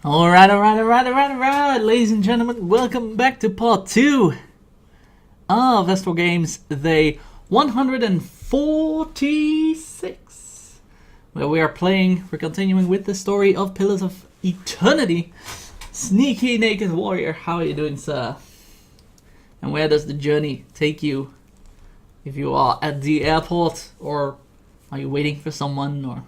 Alright, ladies and gentlemen, welcome back to part 2 of AstralGames, the 146, where we're continuing with the story of Pillars of Eternity. Sneaky Naked Warrior, how are you doing, sir? And where does the journey take you? If you are at the airport, or are you waiting for someone, or...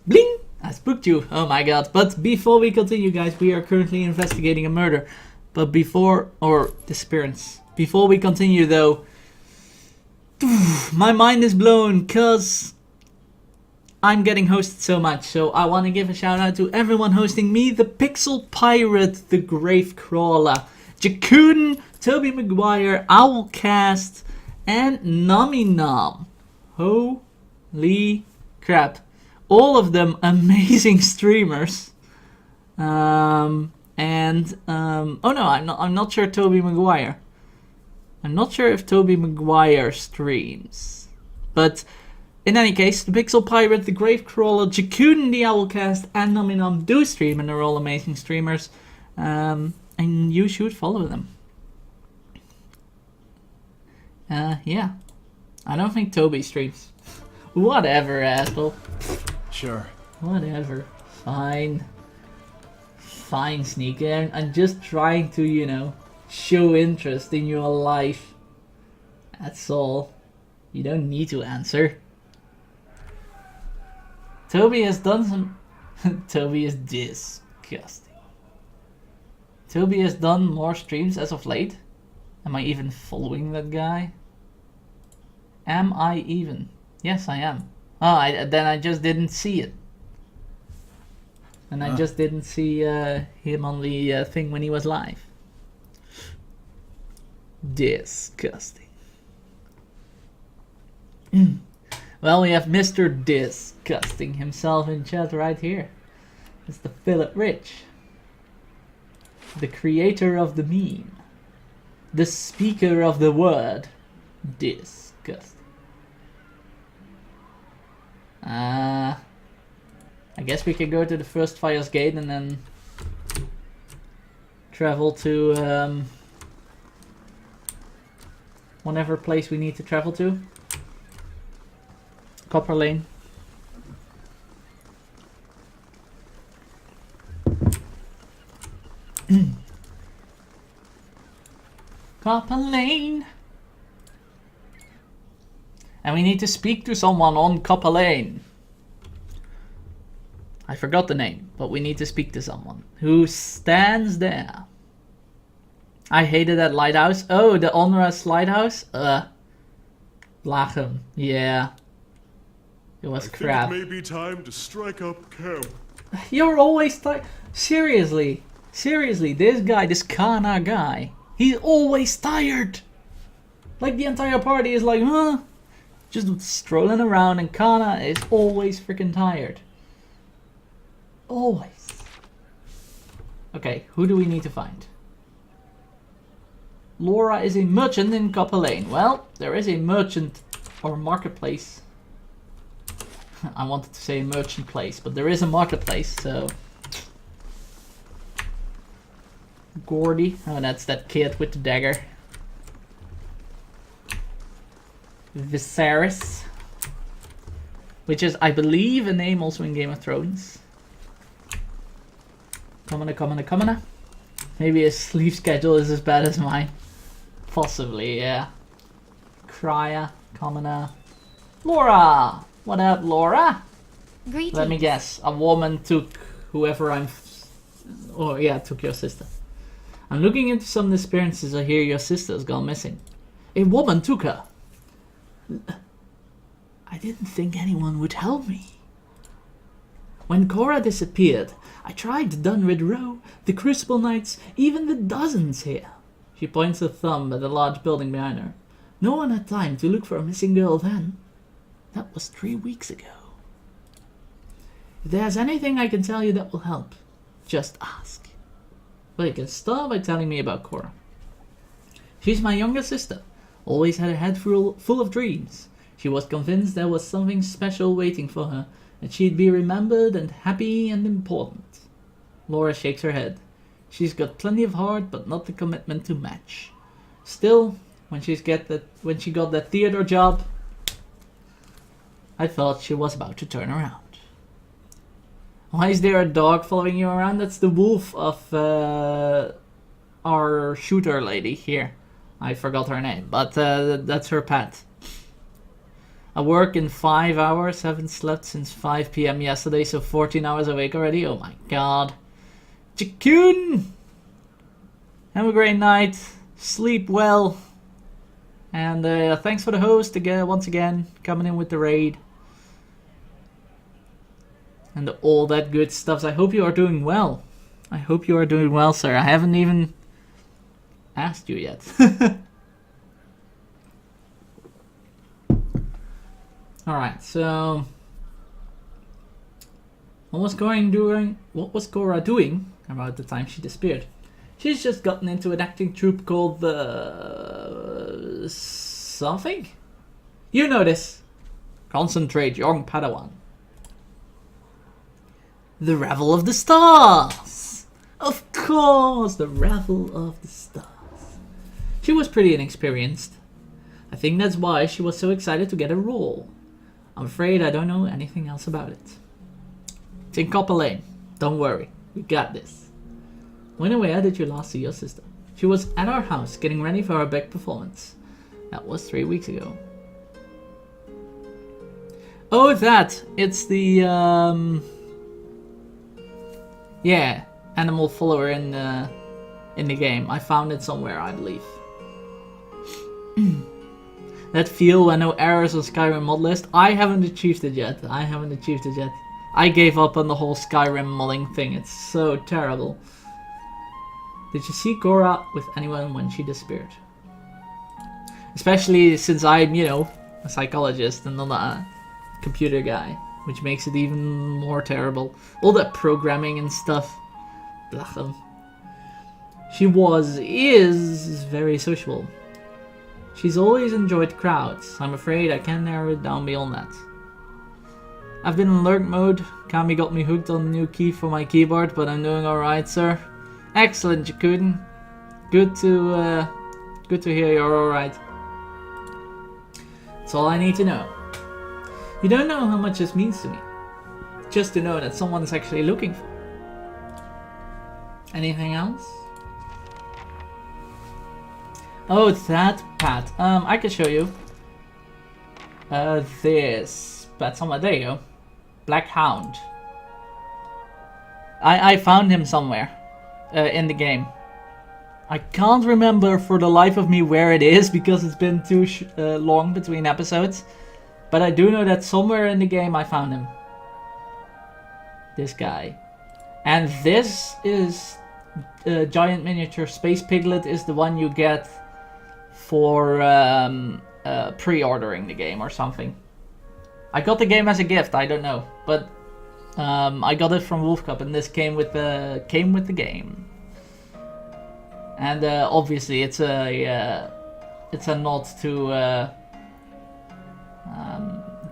Bling! I spooked you, oh my god. But before we continue, guys, we are currently investigating a murder. But disappearance. Before we continue, though, my mind is blown, because I'm getting hosted so much. So I want to give a shout out to everyone hosting me: the Pixel Pirate, the Gravecrawler, Jakun, Toby Maguire, Owlcast, and Naminom. Holy crap. All of them amazing streamers. Oh no, I'm not sure Toby Maguire. I'm not sure if Toby Maguire streams. But in any case, the Pixel Pirate, the Gravecrawler, Jakun, the Owlcast, and Nominum do stream, and they're all amazing streamers. And you should follow them. Yeah. I don't think Toby streams. Whatever, asshole. Sure. Whatever. Fine. Fine, Sneaker. I'm just trying to, you know, show interest in your life. That's all. You don't need to answer. Toby has done some... Toby is disgusting. Toby has done more streams as of late. Am I even following that guy? Am I even? Yes, I am. Oh, then I just didn't see it. And I just didn't see him on the thing when he was live. Disgusting. Well, we have Mr. Disgusting himself in chat right here. It's the Philip Rich. The creator of the meme. The speaker of the word. Disgusting. I guess we can go to the first Fire's Gate and then travel to whatever place we need to travel to. Copper Lane. Copper Lane. And we need to speak to someone on Copper Lane. I forgot the name, but we need to speak to someone who stands there. I hated that lighthouse. Oh, the onerous lighthouse? Lachem. Yeah. It was crap. I think it may be time to strike up camp. You're always tired. Seriously, this guy, this Kana guy, he's always tired. Like the entire party is like, huh? Just strolling around, and Kana is always freaking tired. Always. Okay, who do we need to find? Laura is a merchant in Copper Lane. Well, there is a merchant or marketplace. I wanted to say merchant place, but there is a marketplace, so... Gordy. Oh, that's that kid with the dagger. Viserys. Which is, I believe, a name also in Game of Thrones. Commoner. Maybe his sleep schedule is as bad as mine. Possibly, yeah. Cryer, Commoner. Laura! What up, Laura? Greetings. Let me guess. A woman took whoever I'm... Oh, yeah, took your sister. I'm looking into some disappearances. I hear your sister's gone missing. A woman took her. I didn't think anyone would help me. When Cora disappeared, I tried the Dunrid Row, the Crucible Knights, even the dozens here. She points a thumb at the large building behind her. No one had time to look for a missing girl then. That was 3 weeks ago. If there's anything I can tell you that will help, just ask. Well, you can start by telling me about Cora. She's my younger sister. Always had a head full of dreams. She was convinced there was something special waiting for her, that she'd be remembered and happy and important. Laura shakes her head. She's got plenty of heart, but not the commitment to match. Still, when she got that theater job, I thought she was about to turn around. Why is there a dog following you around? That's the wolf of our shooter lady here. I forgot her name, but that's her pet. I work in 5 hours, haven't slept since 5 PM yesterday, so 14 hours awake already. Oh my god. Chikun! Have a great night. Sleep well. And thanks for the host again, once again, coming in with the raid. And all that good stuff. I hope you are doing well. I hope you are doing well, sir. I haven't even asked you yet. Alright, so what was Cora doing about the time she disappeared? She's just gotten into an acting troupe called the something? You know this. Concentrate, young Padawan. The Revel of the Stars! Of course, the Revel of the Stars. She was pretty inexperienced. I think that's why she was so excited to get a role. I'm afraid I don't know anything else about it. It's in Copper Lane. Don't worry, we got this. When where did you last see your sister? She was at our house getting ready for her big performance. That was 3 weeks ago. Oh, that! It's the yeah, animal follower in the game. I found it somewhere, I believe. That feel when no errors on Skyrim mod list. I haven't achieved it yet. I gave up on the whole Skyrim modding thing. It's so terrible. Did you see Cora with anyone when she disappeared? Especially since I'm, you know, a psychologist and not a computer guy, which makes it even more terrible. All that programming and stuff. Blech. She is very sociable. She's always enjoyed crowds. I'm afraid I can't narrow it down beyond that. I've been in lurk mode. Kami got me hooked on a new key for my keyboard, but I'm doing alright, sir. Excellent, Jakuden. Good to hear you're alright. That's all I need to know. You don't know how much this means to me. Just to know that someone is actually looking for me. Anything else? Oh, that Pat. I can show you. This. Pat somewhere. There you go. Black Hound. I found him somewhere. In the game. I can't remember for the life of me where it is because it's been too long between episodes. But I do know that somewhere in the game I found him. This guy. And this is giant miniature space piglet is the one you get for pre-ordering the game or something. I got the game as a gift, I don't know, but I got it from Wolf Cup, and this came with the game. And obviously, it's a nod to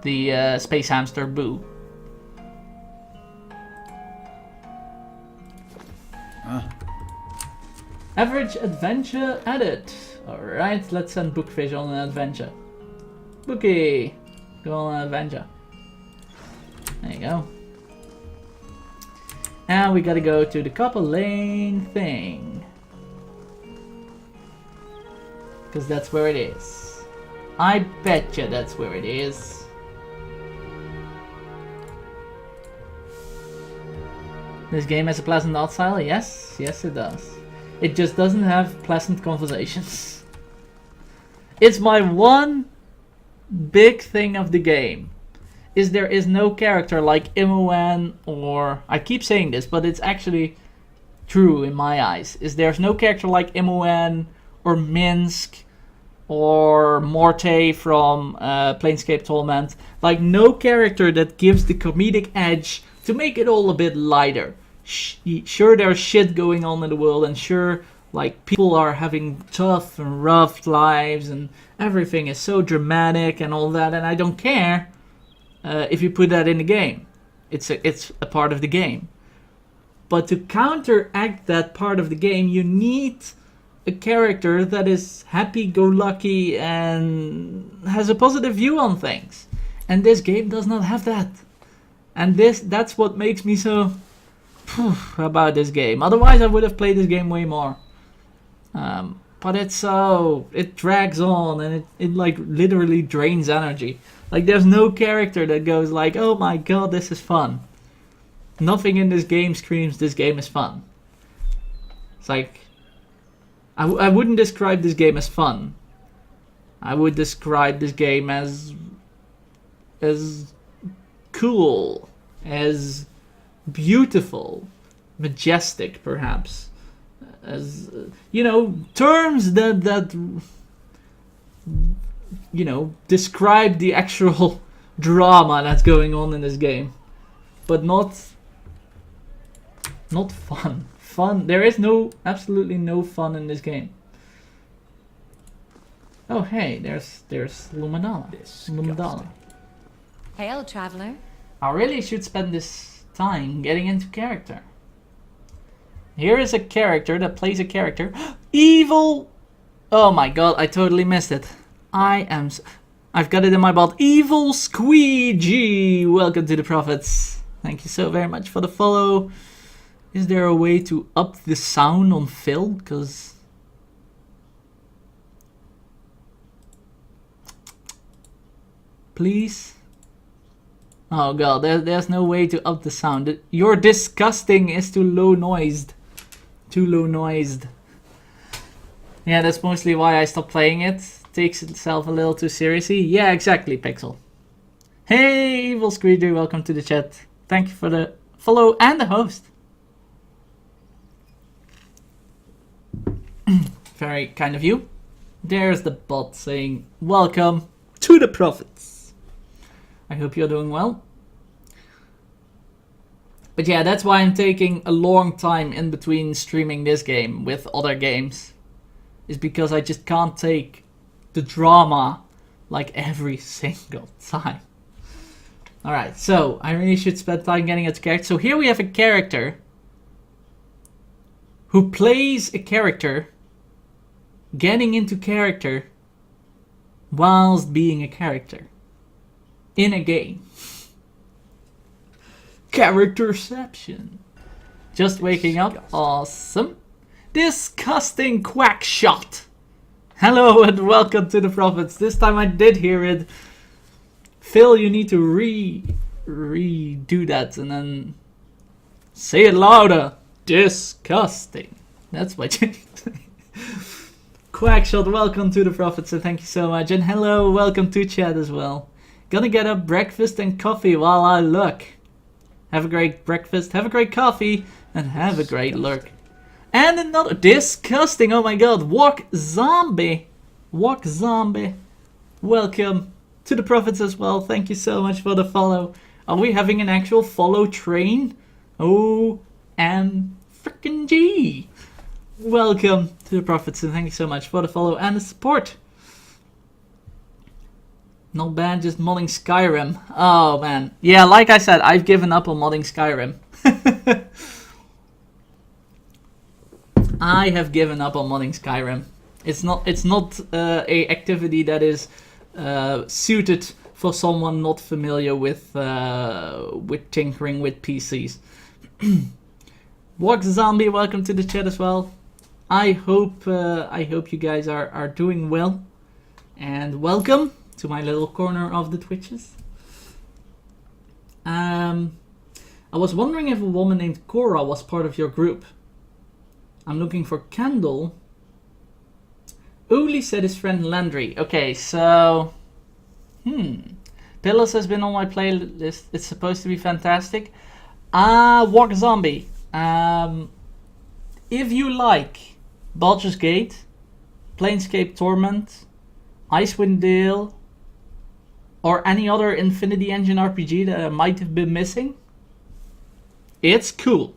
the space hamster Boo. Average adventure added. Alright, let's send Bookfish on an adventure. Bookie, go on an adventure. There you go. Now we gotta go to the Copper Lane thing. Because that's where it is. I betcha that's where it is. This game has a pleasant art style? Yes, yes it does. It just doesn't have pleasant conversations. It's my one big thing of the game. Is there is no character like Imoen or... I keep saying this, but it's actually true in my eyes. Is there's no character like Imoen or Minsk or Morte from Planescape Torment. Like no character that gives the comedic edge to make it all a bit lighter. Sure, there's shit going on in the world, and sure, like, people are having tough and rough lives, and everything is so dramatic and all that, and I don't care if you put that in the game. It's a part of the game. But to counteract that part of the game, you need a character that is happy-go-lucky and has a positive view on things. And this game does not have that. And that's what makes me so about this game. Otherwise, I would have played this game way more. But it drags on and it like literally drains energy. Like there's no character that goes like, oh my god, this is fun. Nothing in this game screams this game is fun. It's like, I wouldn't describe this game as fun. I would describe this game as cool, as beautiful, majestic perhaps. As terms that describe the actual drama that's going on in this game, but not fun. There is absolutely no fun in this game. Oh hey, there's Luminala. Hail, traveler. I really should spend this time getting into character. Here is a character that plays a character. Evil! Oh my god, I totally missed it. I've got it in my bot. Evil Squeegee! Welcome to the Prophets. Thank you so very much for the follow. Is there a way to up the sound on Phil? Because... Please? Oh god, there's no way to up the sound. Your disgusting is too low noised. Too low noised. Yeah, that's mostly why I stopped playing it. Takes itself a little too seriously. Yeah, exactly, Pixel. Hey, Evil Squeegee, welcome to the chat. Thank you for the follow and the host. Very kind of you. There's the bot saying, welcome to the Prophets. I hope you're doing well. But yeah, that's why I'm taking a long time in between streaming this game with other games. Is because I just can't take the drama like every single time. Alright, so I really should spend time getting into character. So here we have a character who plays a character getting into character whilst being a character in a game. Characterception. Just waking up. Awesome. Disgusting quack shot. Hello and welcome to the Prophets. This time I did hear it. Phil, you need to redo that and then say it louder. Disgusting. That's what you need to say. Quackshot, welcome to the Prophets and thank you so much. And hello, welcome to chat as well. Gonna get up breakfast and coffee while I look. Have a great breakfast, have a great coffee, and have a great look. And another disgusting, oh my god, Walk Zombie. Walk Zombie. Welcome to the Prophets as well. Thank you so much for the follow. Are we having an actual follow train? OMG. Welcome to the Prophets and thank you so much for the follow and the support. Not bad, just modding Skyrim. Oh man. Yeah, like I said, I've given up on modding Skyrim. I have given up on modding Skyrim. It's not a activity that is suited for someone not familiar with tinkering with PCs. Walk Zombie, welcome to the chat as well. I hope you guys are doing well, and welcome to my little corner of the Twitches. I was wondering if a woman named Cora was part of your group. I'm looking for Candle. Uli said his friend Landry. Okay, so... Pillows has been on my playlist. It's supposed to be fantastic. Walk Zombie. If you like Baldur's Gate, Planescape Torment, Icewind Dale, or any other Infinity Engine RPG that I might have been missing, it's cool.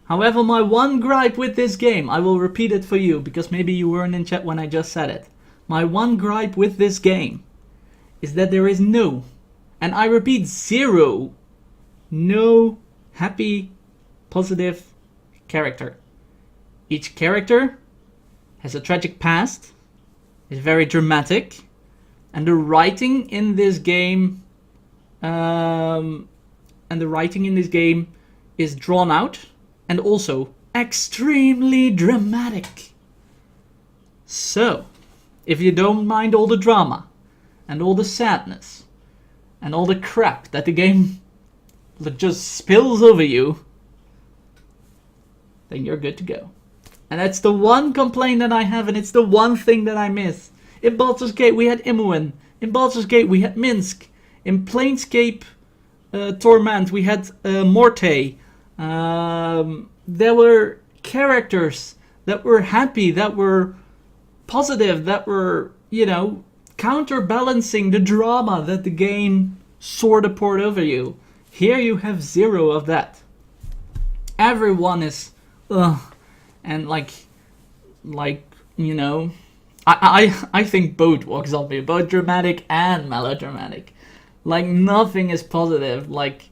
However, my one gripe with this game, I will repeat it for you because maybe you weren't in chat when I just said it. My one gripe with this game is that there is no, and I repeat 0, no happy, positive character. Each character has a tragic past, is very dramatic, and the writing in this game, is drawn out and also extremely dramatic. So, if you don't mind all the drama and all the sadness and all the crap that the game just spills over you, then you're good to go. And that's the one complaint that I have, and it's the one thing that I miss. In Baldur's Gate we had Imoen. In Baldur's Gate we had Minsk. In Planescape Torment we had Morte. There were characters that were happy, that were positive, that were, counterbalancing the drama that the game sort of poured over you. Here you have zero of that. Everyone is, and I think both walks on me, both dramatic and melodramatic. Like, nothing is positive. Like,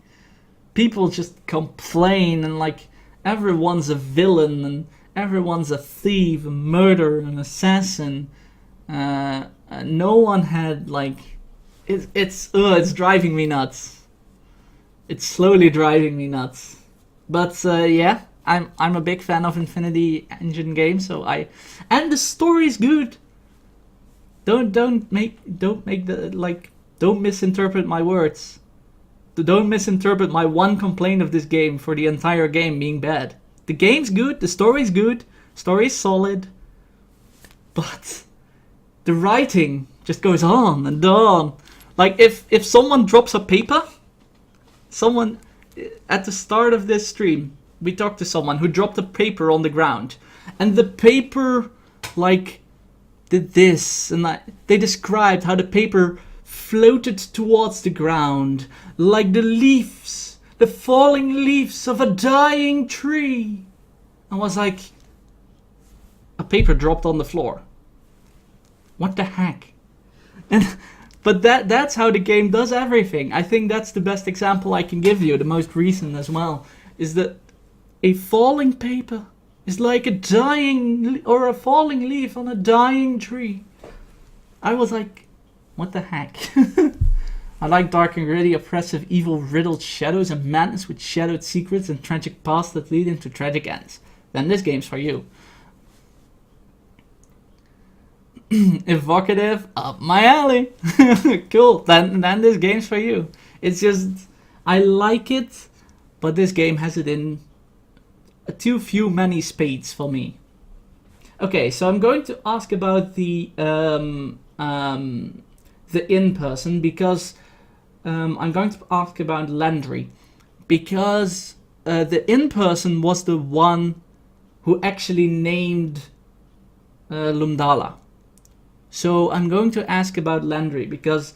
people just complain, and like everyone's a villain, and everyone's a thief, a murderer, an assassin. No one had it's driving me nuts. It's slowly driving me nuts. But yeah, I'm a big fan of Infinity Engine games, and the story's good. Don't misinterpret my words. Don't misinterpret my one complaint of this game for the entire game being bad. The game's good, the story's good, story's solid, but the writing just goes on and on. Like, if someone drops a paper, at the start of this stream, we talked to someone who dropped a paper on the ground, and the paper, did this, and they described how the paper floated towards the ground, like the falling leaves of a dying tree. I was like, a paper dropped on the floor. What the heck? But that's how the game does everything. I think that's the best example I can give you, the most recent as well, is that a falling paper is like a falling leaf on a dying tree. I was like, what the heck? I like dark and gritty, oppressive, evil, riddled shadows and madness with shadowed secrets and tragic pasts that lead into tragic ends. Then this game's for you. Evocative, up my alley. Cool, then this game's for you. It's just, I like it, but this game has it in too few many spades for me. Okay, so I'm going to ask about the in-person, because I'm going to ask about Landry, because the in-person was the one who actually named Lumdala. So I'm going to ask about Landry, because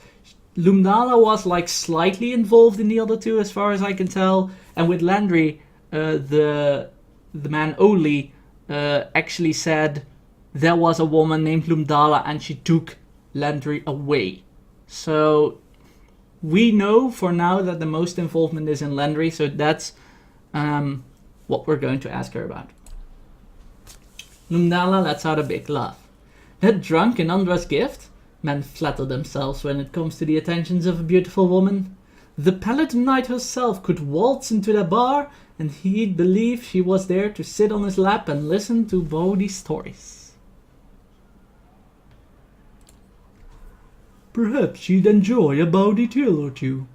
Lumdala was slightly involved in the other two as far as I can tell, and with Landry, the man Oli actually said there was a woman named Lumdala and she took Landry away. So we know for now that the most involvement is in Landry, so that's what we're going to ask her about. Lumdala lets out a big laugh. That drunk and undressed gift? Men flatter themselves when it comes to the attentions of a beautiful woman. The Paladin Knight herself could waltz into the bar and he'd believe she was there to sit on his lap and listen to Bodhi's stories. Perhaps she'd enjoy a Bodhi tale or two.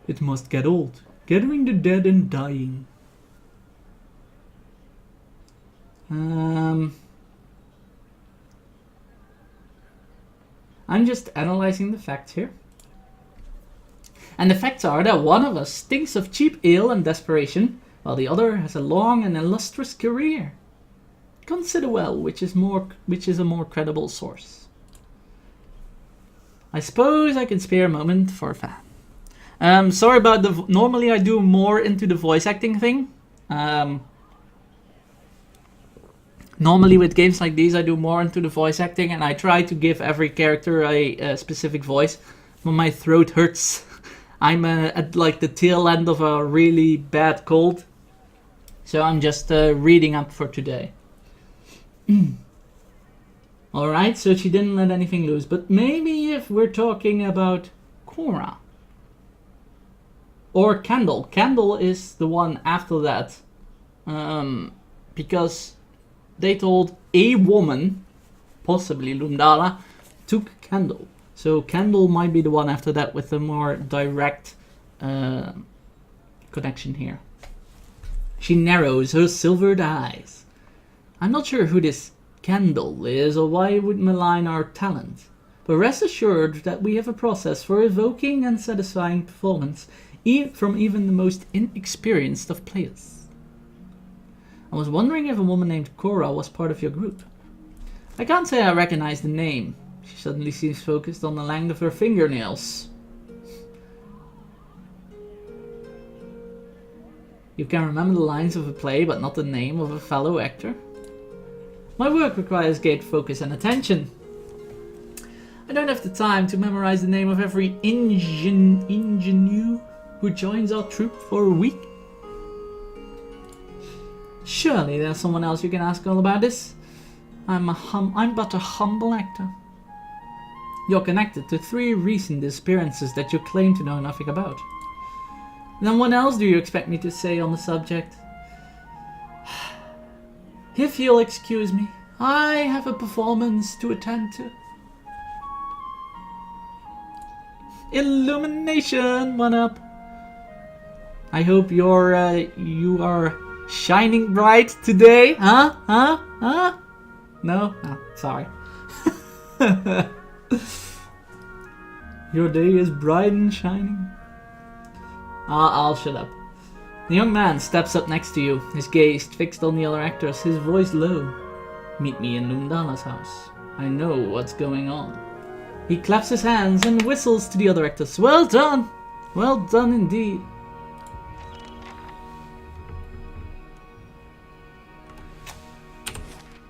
It must get old, gathering the dead and dying. I'm just analyzing the facts here. And the facts are that one of us stinks of cheap ale and desperation, while the other has a long and illustrious career. Consider well which is a more credible source. I suppose I can spare a moment for a fan. Sorry about normally I do more into the voice acting thing. Normally with games like these I do more into the voice acting, and I try to give every character a specific voice. When my throat hurts, I'm at like the tail end of a really bad cold. So I'm just reading up for today. Alright, so she didn't let anything loose. But maybe if we're talking about Cora. Or Kendall. Kendall is the one after that. Because they told a woman, possibly Lumdala, took Kendall. So Kendall might be the one after that with a more direct connection here. She narrows her silvered eyes. I'm not sure who this Kendall is or why it would malign our talent. But rest assured that we have a process for evoking and satisfying performance from even the most inexperienced of players. I was wondering if a woman named Cora was part of your group. I can't say I recognize the name. She suddenly seems focused on the length of her fingernails. You can remember the lines of a play, but not the name of a fellow actor? My work requires great focus and attention. I don't have the time to memorize the name of every ingenue who joins our troupe for a week. Surely there's someone else you can ask all about this. I'm but a humble actor. You're connected to 3 recent disappearances that you claim to know nothing about. Then what else do you expect me to say on the subject? If you'll excuse me, I have a performance to attend to. Illumination, one up. I hope you are shining bright today, huh? No? Oh, sorry. Your day is bright and shining. I'll shut up. The young man steps up next to you, his gaze fixed on the other actors, his voice low. Meet me in Lumdala's house. I know what's going on. He claps his hands and whistles to the other actors. Well done! Well done indeed.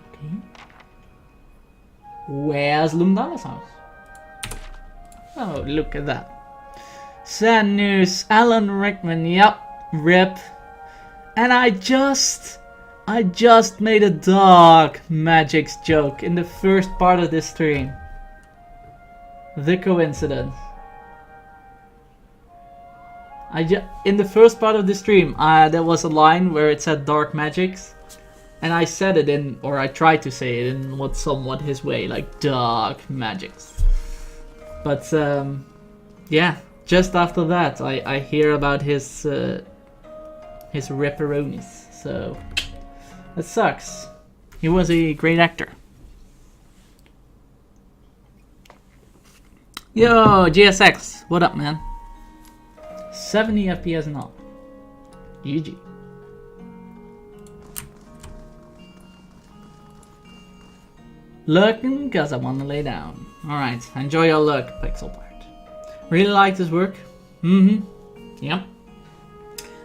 Okay. Where's Lumdala's house? Oh, look at that. Sad news, Alan Rickman, yep, rip. And I just made a dark magics joke in the first part of this stream. The coincidence. In the first part of the stream, there was a line where it said dark magics. And I said it in, or I tried to say it in what somewhat his way, like dark magics. But, yeah. Just after that, I hear about his ripperonis, so that sucks. He was a great actor. Yo, GSX, what up, man? 70 FPS and all. GG. Lurking because I want to lay down. Alright, enjoy your lurk, Pixel Part. Really like this work? Yep.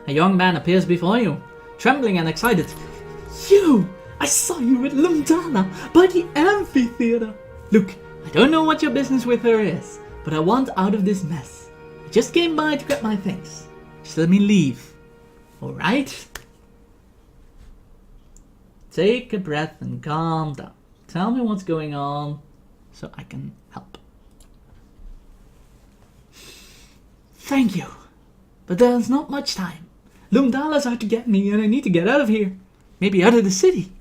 A young man appears before you, trembling and excited. You! I saw you with Lumdala by the amphitheater. Look, I don't know what your business with her is, but I want out of this mess. I just came by to get my things. Just let me leave. Alright? Take a breath and calm down. Tell me what's going on so I can help. Thank you, but there's not much time. Lumdala's out to get me and I need to get out of here. Maybe out of the city.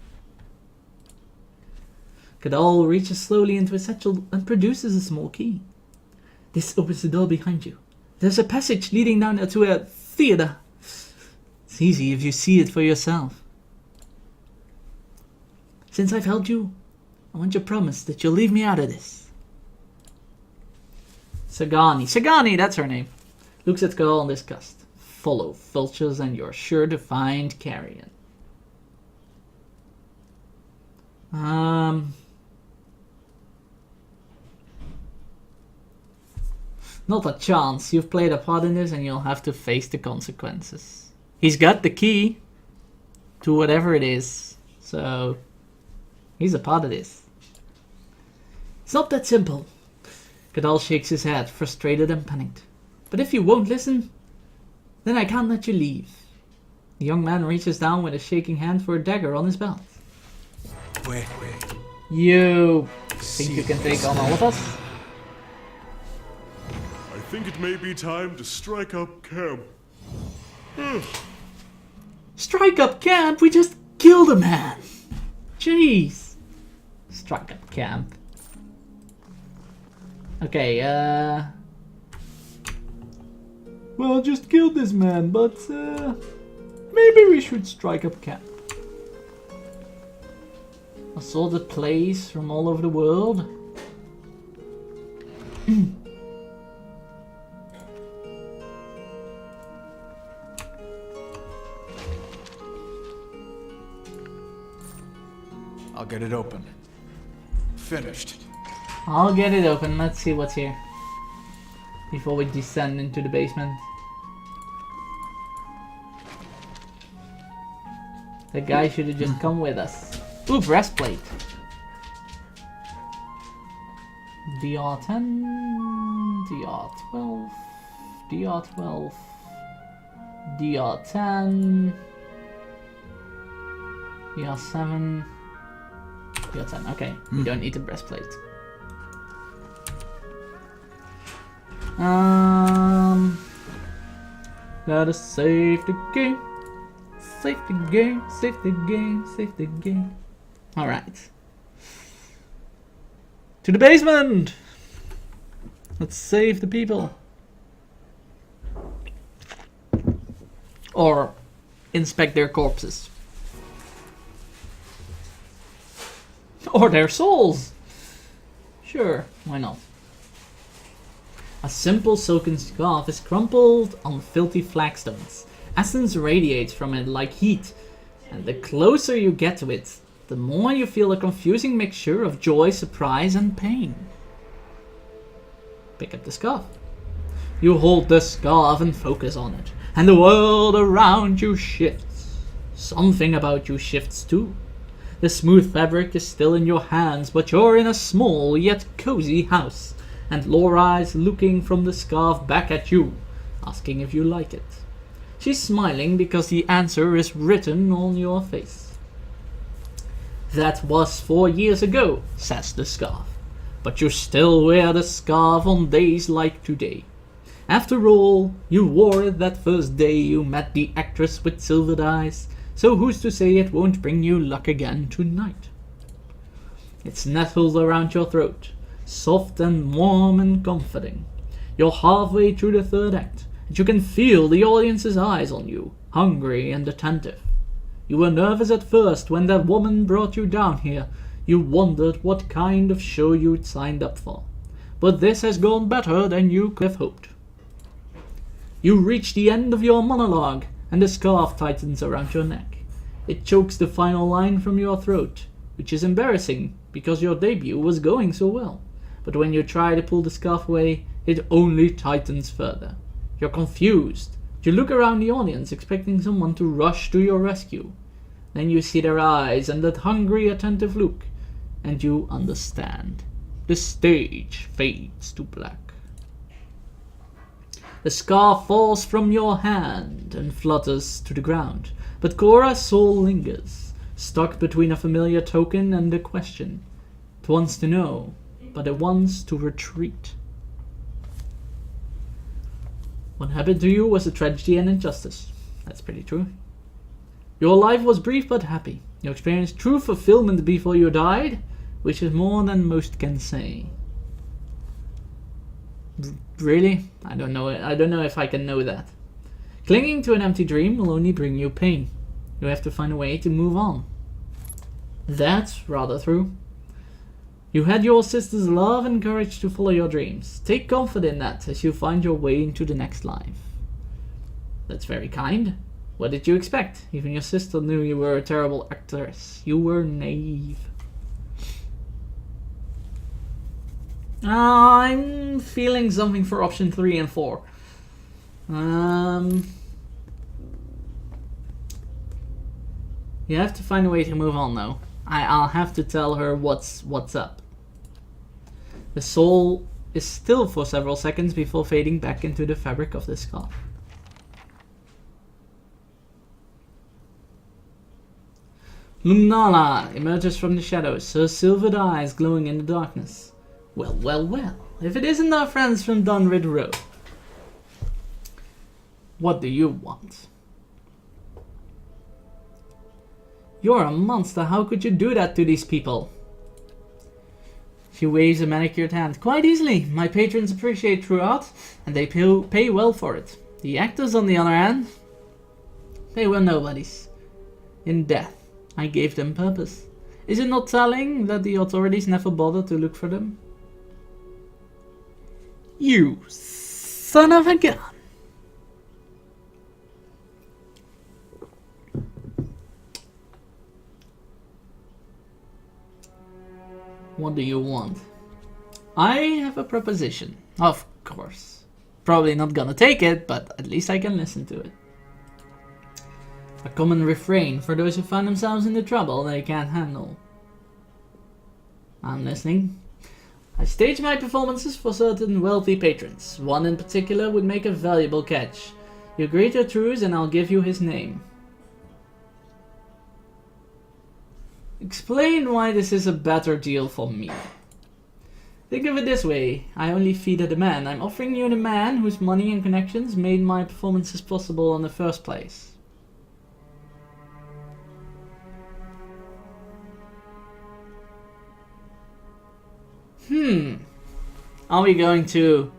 Kadal reaches slowly into his satchel and produces a small key. This opens the door behind you. There's a passage leading down to a theater. It's easy if you see it for yourself. Since I've helped you, I want your promise that you'll leave me out of this. Sagani, that's her name. Looks at Kadal in disgust. Follow vultures and you're sure to find carrion. Not a chance. You've played a part in this and you'll have to face the consequences. He's got the key to whatever it is, so he's a part of this. It's not that simple. Kadal shakes his head, frustrated and panicked. But if you won't listen, then I can't let you leave. The young man reaches down with a shaking hand for a dagger on his belt. Wait. You think you can take on all of us? I think it may be time to strike up camp. Strike up camp? We just killed a man. Jeez. Strike up camp. Okay, well, just killed this man, but, maybe we should strike up camp. Assorted plays from all over the world. I'll get it open. Finished. I'll get it open. Let's see what's here. Before we descend into the basement. The guy should have just come with us. Ooh, breastplate. DR10, DR12, DR12, DR10, DR7, DR10. Okay, we don't need the breastplate. Gotta save the game. Save the game, save the game, save the game. Alright. To the basement! Let's save the people. Or inspect their corpses. Or their souls! Sure, why not? A simple silken scarf is crumpled on filthy flagstones. Essence radiates from it like heat, and the closer you get to it, the more you feel a confusing mixture of joy, surprise, and pain. Pick up the scarf. You hold the scarf and focus on it, and the world around you shifts. Something about you shifts too. The smooth fabric is still in your hands, but you're in a small yet cozy house, and Laura's looking from the scarf back at you, asking if you like it. She's smiling because the answer is written on your face. That was 4 years ago, says the scarf. But you still wear the scarf on days like today. After all, you wore it that first day you met the actress with silvered eyes, so who's to say it won't bring you luck again tonight? It's nestled around your throat, soft and warm and comforting. You're halfway through the third act, and you can feel the audience's eyes on you, hungry and attentive. You were nervous at first when that woman brought you down here. You wondered what kind of show you'd signed up for. But this has gone better than you could have hoped. You reach the end of your monologue, and the scarf tightens around your neck. It chokes the final line from your throat, which is embarrassing because your debut was going so well. But when you try to pull the scarf away, it only tightens further. You're confused. You look around the audience expecting someone to rush to your rescue. Then you see their eyes and that hungry, attentive look, and you understand. The stage fades to black. The scarf falls from your hand and flutters to the ground, but Cora's soul lingers, stuck between a familiar token and a question. It wants to know, but it wants to retreat. What happened to you was a tragedy and injustice. That's pretty true. Your life was brief but happy. You experienced true fulfillment before you died, which is more than most can say. Really? I don't know if I can know that. Clinging to an empty dream will only bring you pain. You have to find a way to move on. That's rather true. You had your sister's love and courage to follow your dreams. Take comfort in that as you find your way into the next life. That's very kind. What did you expect? Even your sister knew you were a terrible actress. You were naive. I'm feeling something for option 3 and 4. You have to find a way to move on though. I'll have to tell her what's up. The soul is still for several seconds before fading back into the fabric of the skull. Lumnala emerges from the shadows, her silvered eyes glowing in the darkness. Well, well, well, if it isn't our friends from Dunrid Road. What do you want? You're a monster, how could you do that to these people? She waves a manicured hand. Quite easily. My patrons appreciate true art, and they pay well for it. The actors, on the other hand, they were nobodies. In death, I gave them purpose. Is it not telling that the authorities never bothered to look for them? You son of a gun. What do you want? I have a proposition. Of course. Probably not gonna take it, but at least I can listen to it. A common refrain for those who find themselves in the trouble they can't handle. I'm listening. I stage my performances for certain wealthy patrons. One in particular would make a valuable catch. You agree to a truce and I'll give you his name. Explain why this is a better deal for me. Think of it this way, I only feed a demand. I'm offering you the man whose money and connections made my performances possible in the first place. Are we going to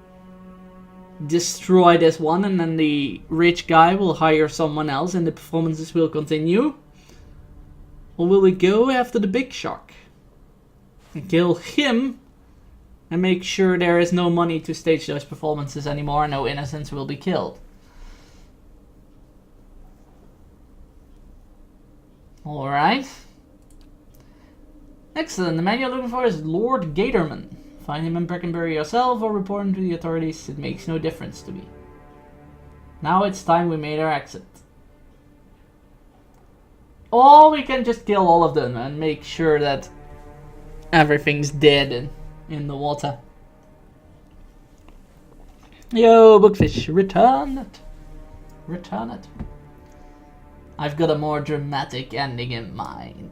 destroy this one and then the rich guy will hire someone else and the performances will continue? Or will we go after the big shark and kill him and make sure there is no money to stage those performances anymore and no innocents will be killed? Alright. Excellent. The man you're looking for is Lord Gatorman. Find him in Breckenbury yourself or report him to the authorities. It makes no difference to me. Now it's time we made our exit. Or we can just kill all of them and make sure that everything's dead in the water. Yo, Bookfish, return it. Return it. I've got a more dramatic ending in mind.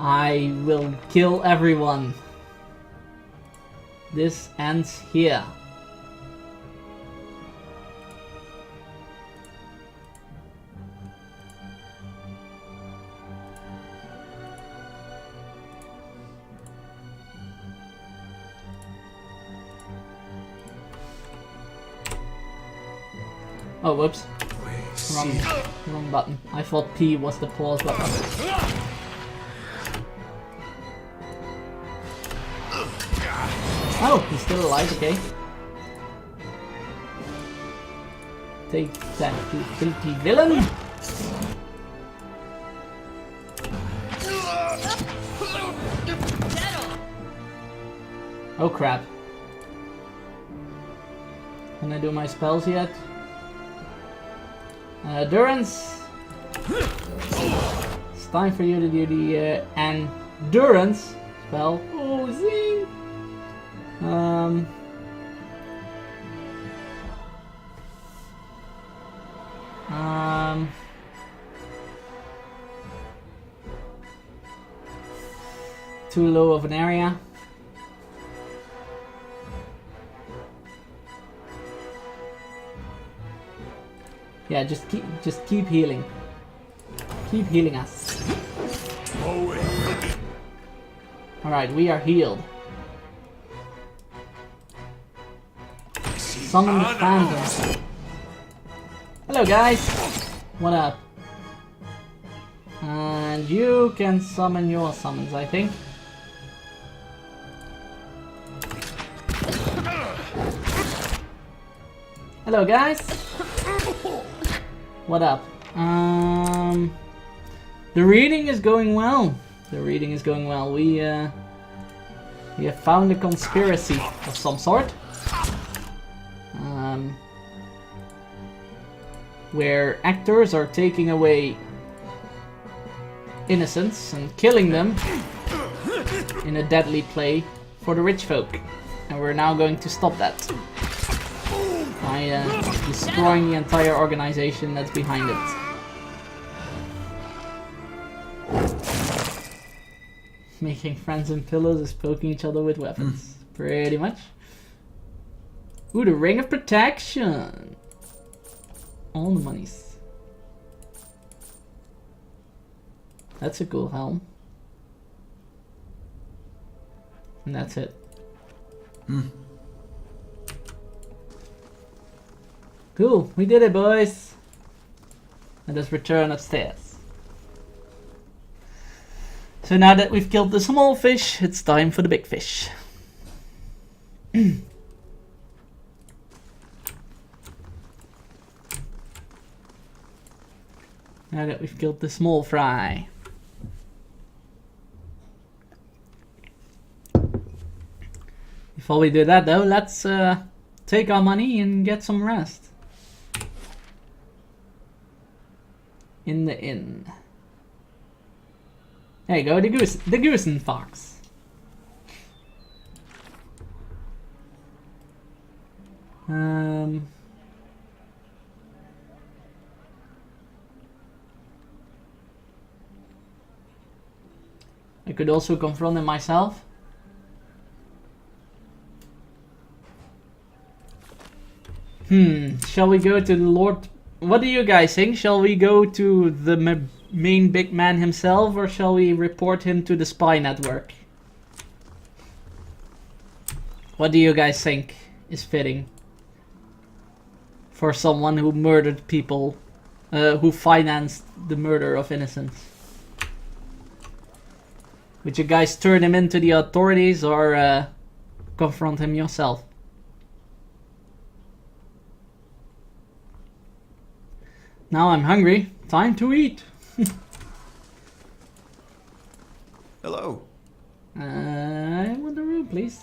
I will kill everyone. This ends here. Oh, whoops. Wrong button. I thought P was the pause button. Oh, he's still alive, okay. Take that, you filthy villain! Oh crap. Can I do my spells yet? Endurance. It's time for you to do the endurance spell. Oh, zing! Too low of an area. Yeah, just keep healing. Keep healing us. Alright, we are healed. Summon the Phantom. Hello guys! What up? And you can summon your summons, I think. Hello guys! What up? The reading is going well. The reading is going well. We have found a conspiracy of some sort. Where actors are taking away innocents and killing them in a deadly play for the rich folk. And we're now going to stop that by destroying the entire organization that's behind it. Making friends and pillows is poking each other with weapons. Pretty much. Ooh, the Ring of Protection. All the monies. That's a cool helm. And that's it. Cool, we did it, boys. Let us return upstairs. So now that we've killed the small fish, it's time for the big fish. Now that we've killed the small fry. Before we do that though, let's take our money and get some rest. In the inn. There you go, the goose and fox. I could also confront him myself. Shall we go to the Lord? What do you guys think? Shall we go to the main big man himself, or shall we report him to the spy network? What do you guys think is fitting for someone who murdered people, who financed the murder of innocents? Would you guys turn him into the authorities or confront him yourself? Now I'm hungry. Time to eat. Hello. I want the room, please.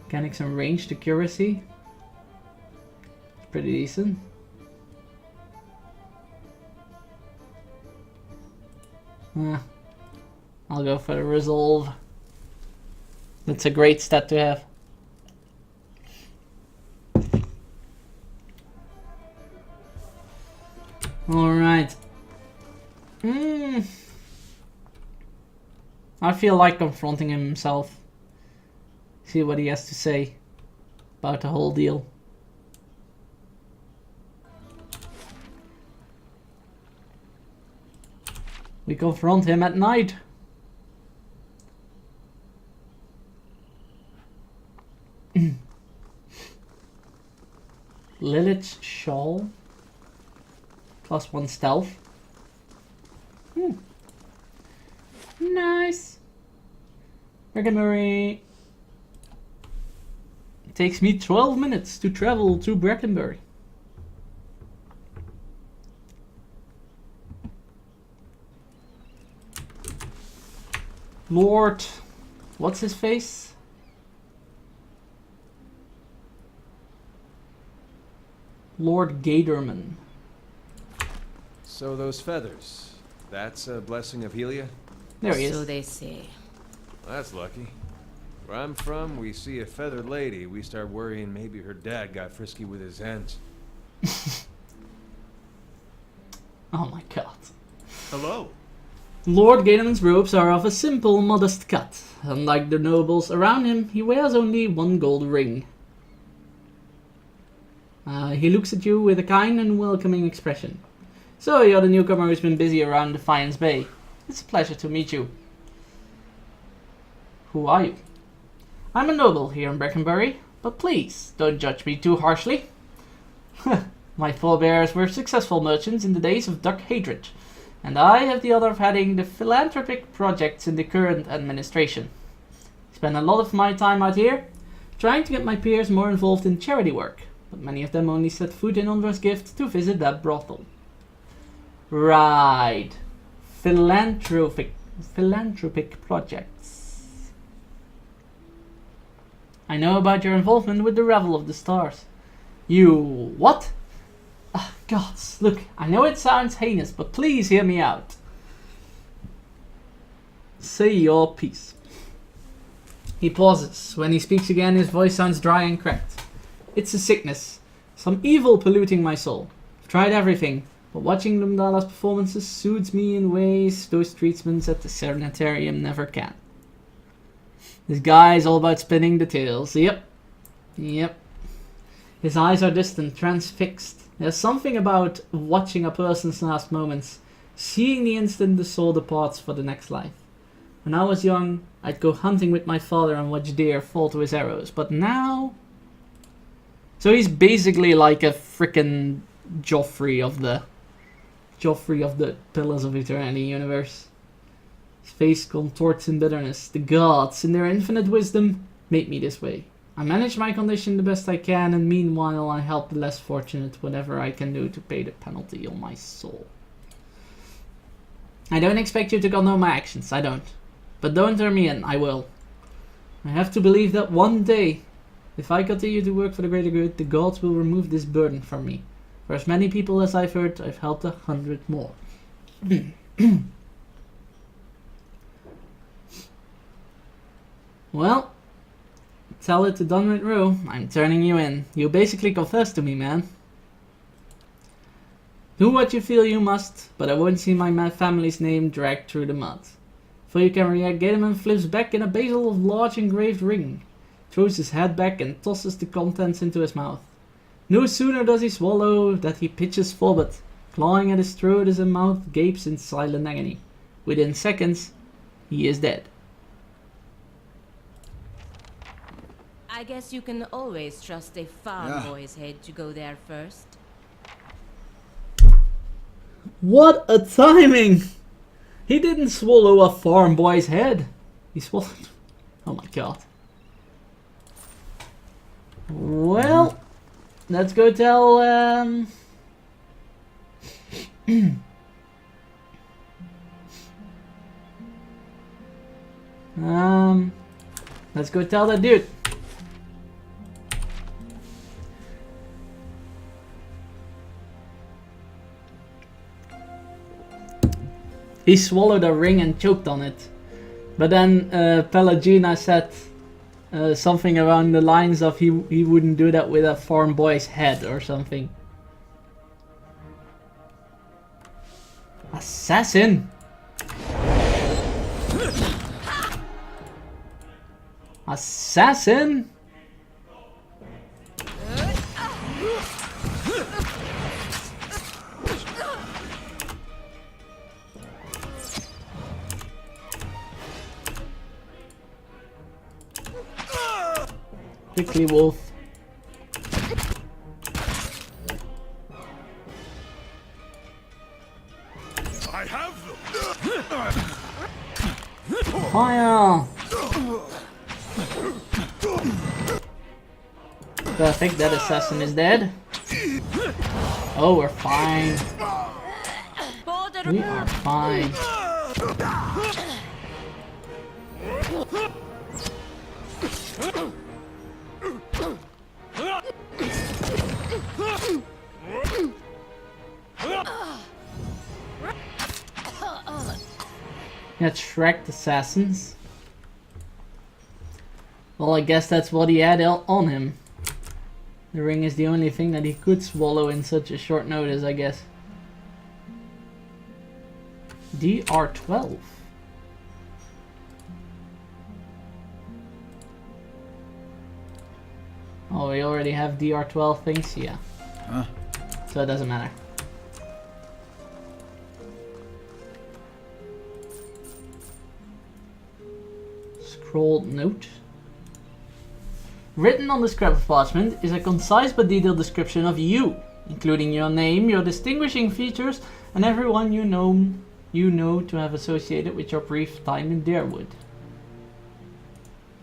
Mechanics and ranged accuracy. Pretty decent. I'll go for the resolve. That's a great stat to have. Alright. I feel like confronting him himself. See what he has to say about the whole deal. We confront him at night. Lilith's Shawl. +1 stealth. Nice. Breckenbury. It takes me 12 minutes to travel to Breckenbury. Lord, what's his face? Lord Gaderman. So those feathers, that's a blessing of Helia? There he is. So they say. Well, that's lucky. Where I'm from, we see a feathered lady, we start worrying maybe her dad got frisky with his hens. Oh my god. Hello. Lord Gaderman's robes are of a simple, modest cut. Unlike the nobles around him, he wears only 1 gold ring. He looks at you with a kind and welcoming expression. So, you're the newcomer who's been busy around Defiance Bay. It's a pleasure to meet you. Who are you? I'm a noble here in Breckenbury, but please, don't judge me too harshly. My forebears were successful merchants in the days of Duck Hatred, and I have the honor of heading the philanthropic projects in the current administration. I spend a lot of my time out here, trying to get my peers more involved in charity work, but many of them only set foot in Ondra's gift to visit that brothel. Right. Philanthropic projects. I know about your involvement with the Revel of the Stars. You... what? Gods, look, I know it sounds heinous, but please hear me out. Say your piece. He pauses. When he speaks again, his voice sounds dry and cracked. It's a sickness. Some evil polluting my soul. I've tried everything, but watching Lumdala's performances soothes me in ways those treatments at the sanitarium never can. This guy is all about spinning the tales. Yep. His eyes are distant, transfixed. There's something about watching a person's last moments, seeing the instant the soul departs for the next life. When I was young, I'd go hunting with my father and watch deer fall to his arrows, but now... So he's basically like a frickin' Joffrey of the Pillars of Eternity universe. His face contorts in bitterness. The gods, in their infinite wisdom, made me this way. I manage my condition the best I can, and meanwhile I help the less fortunate whatever I can do to pay the penalty on my soul. I don't expect you to condone my actions, I don't. But don't turn me in, I will. I have to believe that one day, if I continue to work for the greater good, the gods will remove this burden from me. For as many people as I've hurt, I've helped 100 more. Well, tell it to Dunrit Row. I'm turning you in. You basically confessed to me, man. Do what you feel you must, but I won't see my family's name dragged through the mud. Before you can react, Gateman flips back in a basil of large engraved ring, throws his head back and tosses the contents into his mouth. No sooner does he swallow that he pitches forward, clawing at his throat as his mouth gapes in silent agony. Within seconds, he is dead. I guess you can always trust a farm boy's head to go there first. What a timing! He didn't swallow a farm boy's head. He swallowed... Oh my god. Well, let's go tell... let's go tell that dude. He swallowed a ring and choked on it. But then Pelagina said something around the lines of he wouldn't do that with a farm boy's head or something. Assassin! Assassin! Quickly, wolf. I have them. Fire! Perfect, that assassin is dead. Oh, we're fine. We are fine. Attract assassins. Well, I guess that's what he had on him. The ring is the only thing that he could swallow in such a short notice, I guess. DR12. Oh, we already have DR12 things? Yeah. Huh? So it doesn't matter. Scrolled note. Written on the scrap of parchment is a concise but detailed description of you, including your name, your distinguishing features, and everyone you know to have associated with your brief time in Deerwood.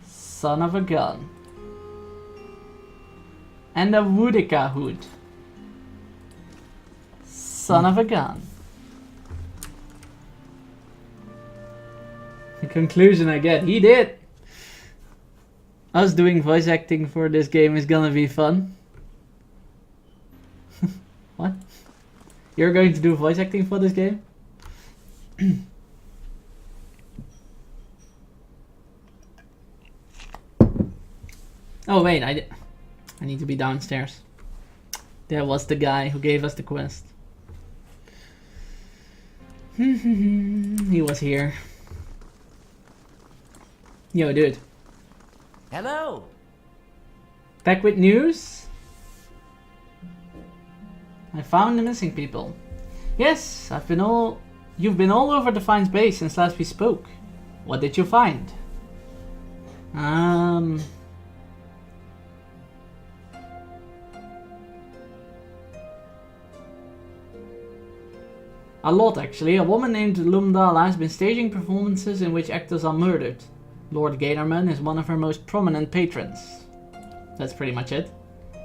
Son of a gun. And a Woodica hood. Son of a gun. The conclusion I get, he did! Us doing voice acting for this game is gonna be fun. What? You're going to do voice acting for this game? Oh wait, I need to be downstairs. There was the guy who gave us the quest. He was here. Yo, dude. Hello. Back with news? I found the missing people. Yes, you've been all over Defiant's base since last we spoke. What did you find? A lot, actually. A woman named Lumdala has been staging performances in which actors are murdered. Lord Gatorman is one of her most prominent patrons. That's pretty much it.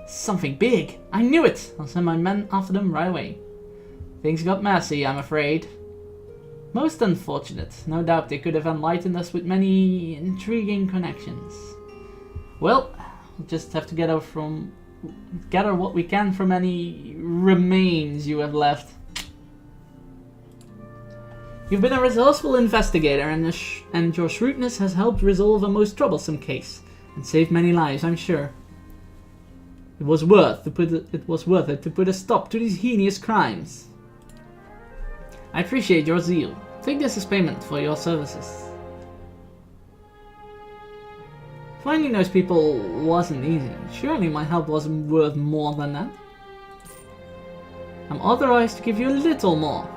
Something big! I knew it! I'll send my men after them right away. Things got messy, I'm afraid. Most unfortunate. No doubt they could have enlightened us with many intriguing connections. Well, we'll just have to gather what we can from any remains you have left. You've been a resourceful investigator, and your shrewdness has helped resolve a most troublesome case, and saved many lives, I'm sure. It was worth it to put a stop to these heinous crimes. I appreciate your zeal. Take this as payment for your services. Finding those people wasn't easy. Surely my help wasn't worth more than that. I'm authorized to give you a little more.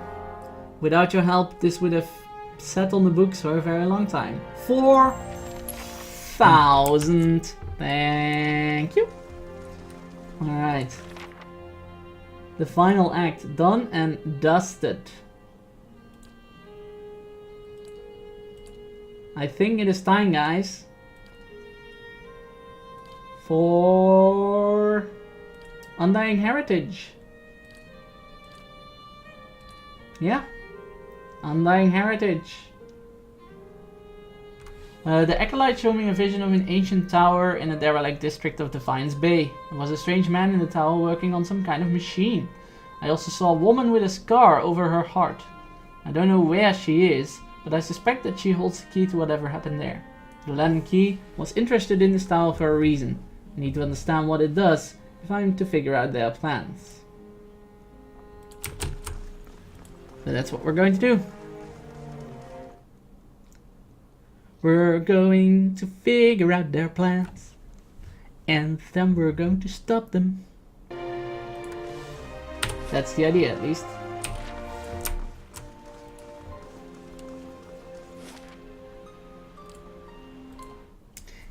Without your help, this would have sat on the books for a very long time. 4,000. Thank you. Alright. The final act done and dusted. I think it is time, guys, for Undying Heritage. Yeah. Undying Heritage. The Acolyte showed me a vision of an ancient tower in a derelict district of Defiance Bay. There was a strange man in the tower working on some kind of machine. I also saw a woman with a scar over her heart. I don't know where she is, but I suspect that she holds the key to whatever happened there. The Lennon Key was interested in this tower for a reason. I need to understand what it does if I'm to figure out their plans. So that's what we're going to do. We're going to figure out their plans, and then we're going to stop them. That's the idea, at least.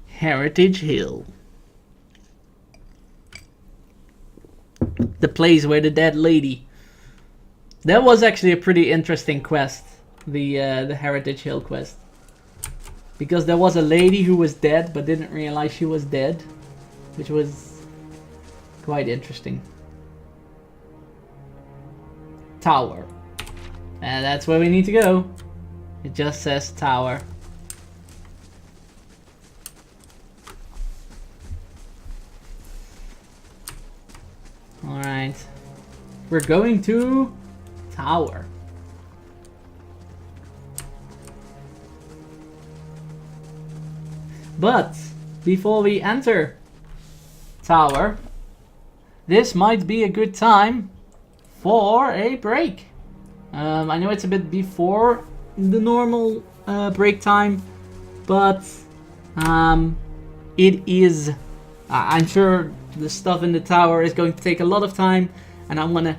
Heritage Hill. The place where the dead lady. That was actually a pretty interesting quest. The Heritage Hill quest. Because there was a lady who was dead but didn't realize she was dead. Which was quite interesting. Tower. And that's where we need to go. It just says tower. Alright. We're going to tower. But before we enter tower, this might be a good time for a break. I know it's a bit before the normal break time, but it is. I'm sure the stuff in the tower is going to take a lot of time, and I want to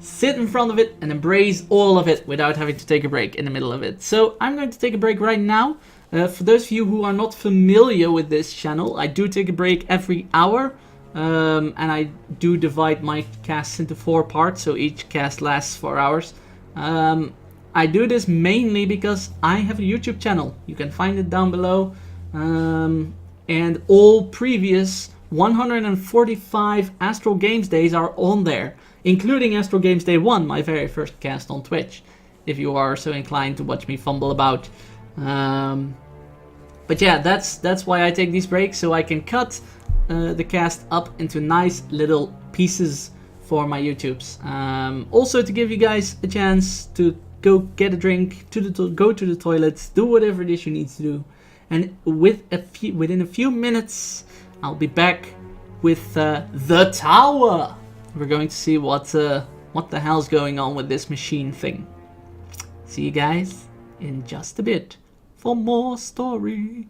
sit in front of it and embrace all of it without having to take a break in the middle of it. So I'm going to take a break right now. For those of you who are not familiar with this channel, I do take a break every hour, and I do divide my casts into 4 parts, so each cast lasts 4 hours. I do this mainly because I have a YouTube channel. You can find it down below, and all previous 145 AstralGames days are on there, including AstralGames Day 1, my very first cast on Twitch, if you are so inclined to watch me fumble about. But yeah, that's why I take these breaks, so I can cut the cast up into nice little pieces for my YouTubes. Also to give you guys a chance to go get a drink, go to the toilet, do whatever it is you need to do. And within a few minutes, I'll be back with the tower. We're going to see what the hell's going on with this machine thing. See you guys in just a bit for more story.